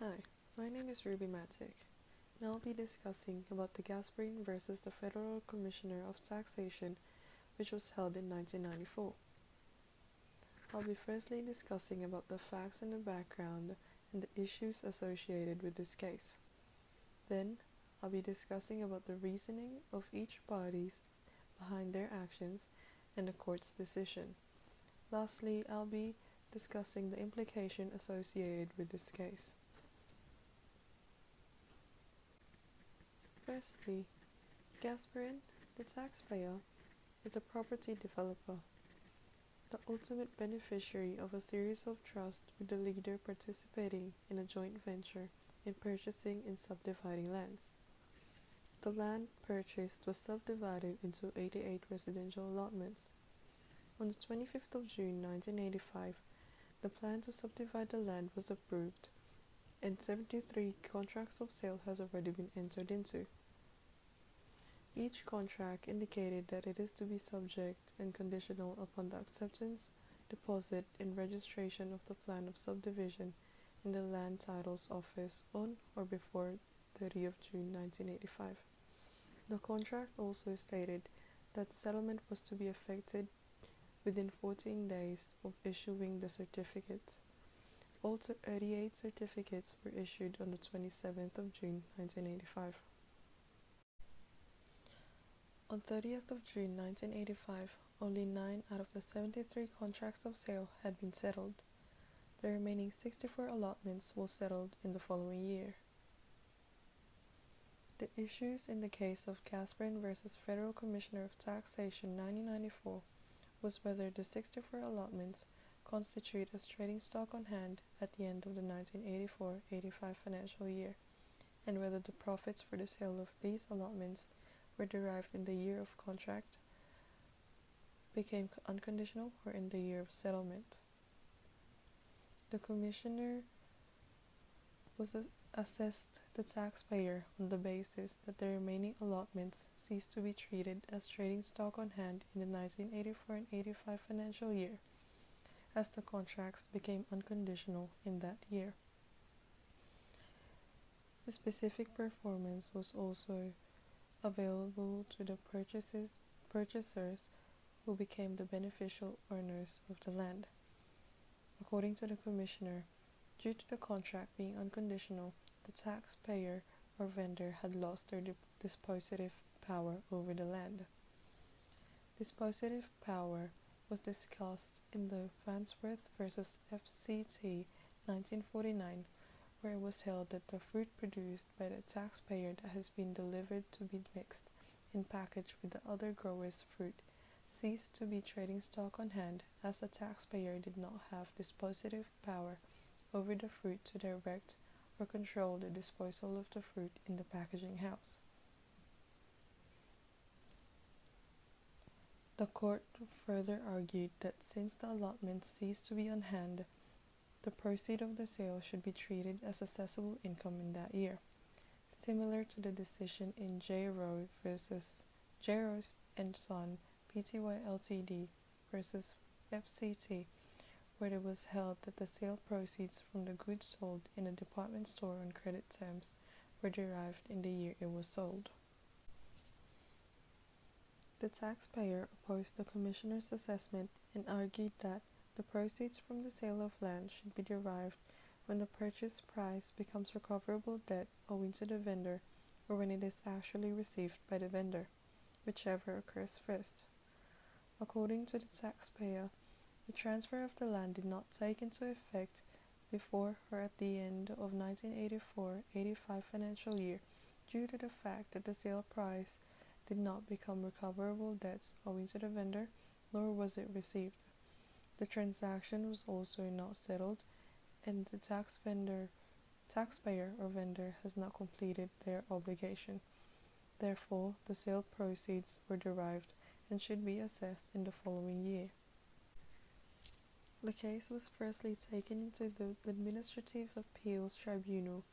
Hi, my name is Ruby Matic, and I'll be discussing about the Gasparin versus the Federal Commissioner of Taxation, which was held in 1994. I'll be firstly discussing about the facts and the background and the issues associated with this case. Then, I'll be discussing about the reasoning of each parties behind their actions and the court's decision. Lastly, I'll be discussing the implication associated with this case. Firstly, Gasparin, the taxpayer, is a property developer, the ultimate beneficiary of a series of trusts with the leader participating in a joint venture in purchasing and subdividing lands. The land purchased was subdivided into 88 residential allotments. On the 25th of June 1985, the plan to subdivide the land was approved, and 73 contracts of sale has already been entered into. Each contract indicated that it is to be subject and conditional upon the acceptance, deposit, and registration of the plan of subdivision in the Land Titles Office on or before 30th of June 1985. The contract also stated that settlement was to be effected within 14 days of issuing the certificate. All 38 certificates were issued on the 27th of June 1985. On 30th of June 1985, only 9 out of the 73 contracts of sale had been settled. The remaining 64 allotments were settled in the following year. The issues in the case of Gasparin versus Federal Commissioner of Taxation 1994 was whether the 64 allotments constitute as trading stock on hand at the end of the 1984-85 financial year, and whether the profits for the sale of these allotments were derived in the year of contract, became unconditional, or in the year of settlement. The commissioner was assessed the taxpayer on the basis that the remaining allotments ceased to be treated as trading stock on hand in the 1984 and 85 financial year, as the contracts became unconditional in that year. The specific performance was also available to the purchasers who became the beneficial owners of the land. According to the commissioner, due to the contract being unconditional, the taxpayer or vendor had lost their dispositive power over the land. Dispositive power was discussed in the Farnsworth versus FCT 1949, where it was held that the fruit produced by the taxpayer that has been delivered to be mixed and packaged with the other grower's fruit ceased to be trading stock on hand, as the taxpayer did not have dispositive power over the fruit to direct or control the disposal of the fruit in the packaging house. The court further argued that since the allotments ceased to be on hand, the proceeds of the sale should be treated as assessable income in that year, similar to the decision in J. Rowe versus J. Rose and Son Pty Ltd versus FCT, where it was held that the sale proceeds from the goods sold in a department store on credit terms were derived in the year it was sold. The taxpayer opposed the commissioner's assessment and argued that the proceeds from the sale of land should be derived when the purchase price becomes recoverable debt owing to the vendor, or when it is actually received by the vendor, whichever occurs first. According to the taxpayer, the transfer of the land did not take into effect before or at the end of 1984-85 financial year due to the fact that the sale price did not become recoverable debts owing to the vendor, nor was it received. The transaction was also not settled, and the taxpayer or vendor has not completed their obligation. Therefore, the sale proceeds were derived and should be assessed in the following year. The case was firstly taken into the Administrative Appeals Tribunal,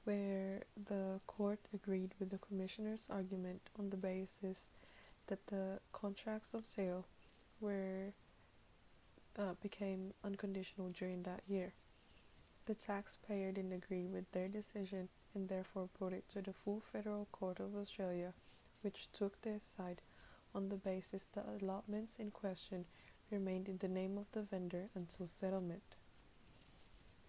where the court agreed with the commissioner's argument on the basis that the contracts of sale became unconditional during that year. The taxpayer didn't agree with their decision and therefore brought it to the full Federal Court of Australia, which took their side on the basis that allotments in question remained in the name of the vendor until settlement,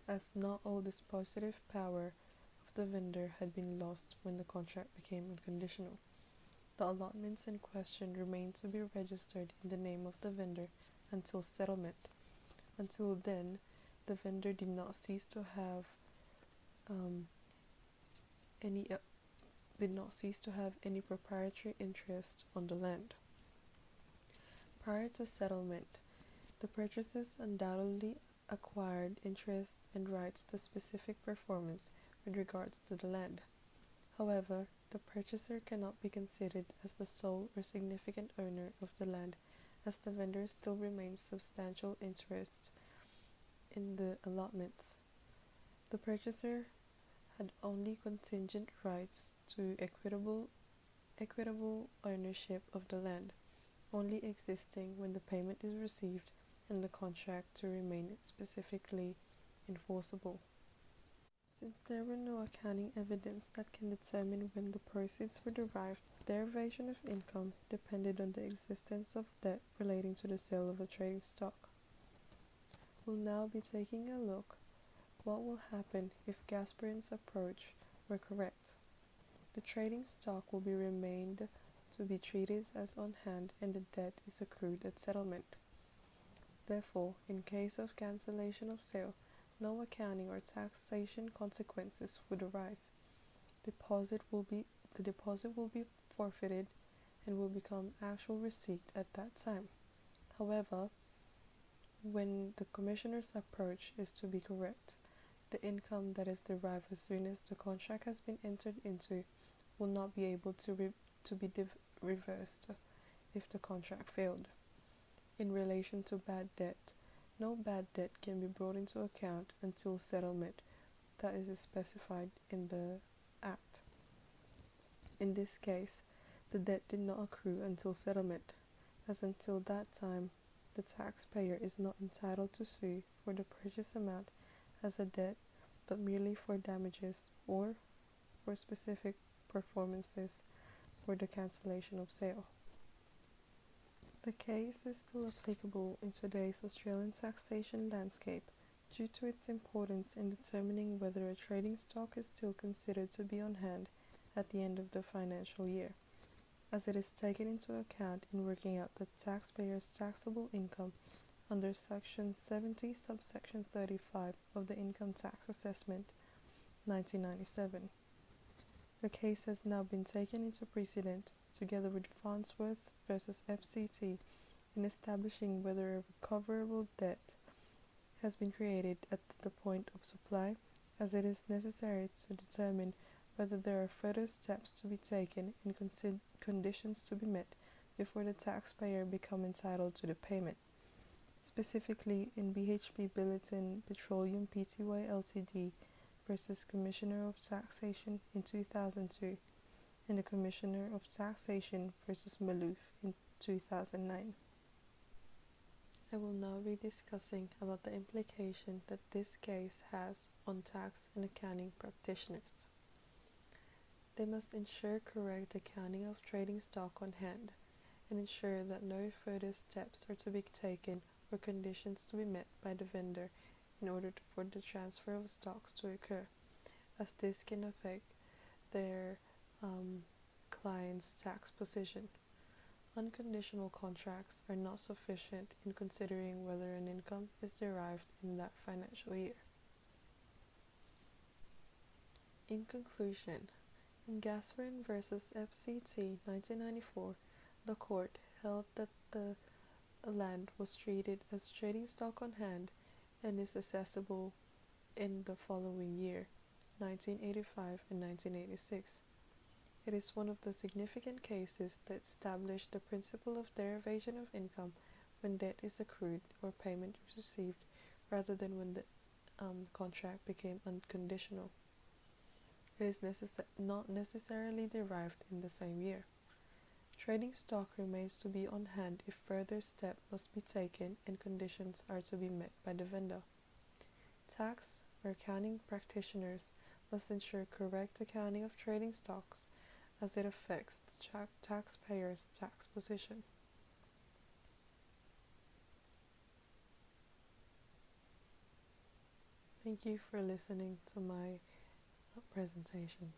as not all dispositive power of the vendor had been lost when the contract became unconditional. The allotments in question remained to be registered in the name of the vendor until settlement. Until then, the vendor did not cease to have any proprietary interest on the land. Prior to settlement, the purchasers undoubtedly acquired interest and rights to specific performance with regards to the land. However, the purchaser cannot be considered as the sole or significant owner of the land, as the vendor still remains substantial interest in the allotments. The purchaser had only contingent rights to equitable ownership of the land, only existing when the payment is received and the contract to remain specifically enforceable. Since there were no accounting evidence that can determine when the proceeds were derived, their version of income depended on the existence of debt relating to the sale of a trading stock. We'll now be taking a look what will happen if Gasparin's approach were correct. The trading stock will be remained to be treated as on hand and the debt is accrued at settlement. Therefore, in case of cancellation of sale, no accounting or taxation consequences would arise. The deposit will be forfeited and will become actual receipt at that time. However, when the Commissioner's approach is to be correct, the income that is derived as soon as the contract has been entered into will not be able to be reversed if the contract failed. In relation to bad debt, no bad debt can be brought into account until settlement that is specified in the Act. In this case, the debt did not accrue until settlement, as until that time the taxpayer is not entitled to sue for the purchase amount as a debt, but merely for damages or for specific performances for the cancellation of sale. The case is still applicable in today's Australian taxation landscape due to its importance in determining whether a trading stock is still considered to be on hand at the end of the financial year, as it is taken into account in working out the taxpayer's taxable income under Section 70, subsection 35 of the Income Tax Assessment 1997. The case has now been taken into precedent, together with Farnsworth versus FCT, in establishing whether a recoverable debt has been created at the point of supply, as it is necessary to determine whether there are further steps to be taken and conditions to be met before the taxpayer become entitled to the payment. Specifically, in BHP Billiton Petroleum Pty Ltd versus Commissioner of Taxation in 2002 and the Commissioner of Taxation versus Malouf in 2009. I will now be discussing about the implication that this case has on tax and accounting practitioners. They must ensure correct accounting of trading stock on hand and ensure that no further steps are to be taken or conditions to be met by the vendor in order for the transfer of stocks to occur, as this can affect their client's tax position. Unconditional contracts are not sufficient in considering whether an income is derived in that financial year. In conclusion, in Gasparin versus FCT 1994, the court held that the land was treated as trading stock on hand and is assessable in the following year, 1985 and 1986. It is one of the significant cases that establish the principle of derivation of income when debt is accrued or payment is received, rather than when the contract became unconditional. It is not necessarily derived in the same year. Trading stock remains to be on hand if further step must be taken and conditions are to be met by the vendor. Tax where accounting practitioners must ensure correct accounting of trading stocks as it affects the taxpayer's tax position. Thank you for listening to my presentation.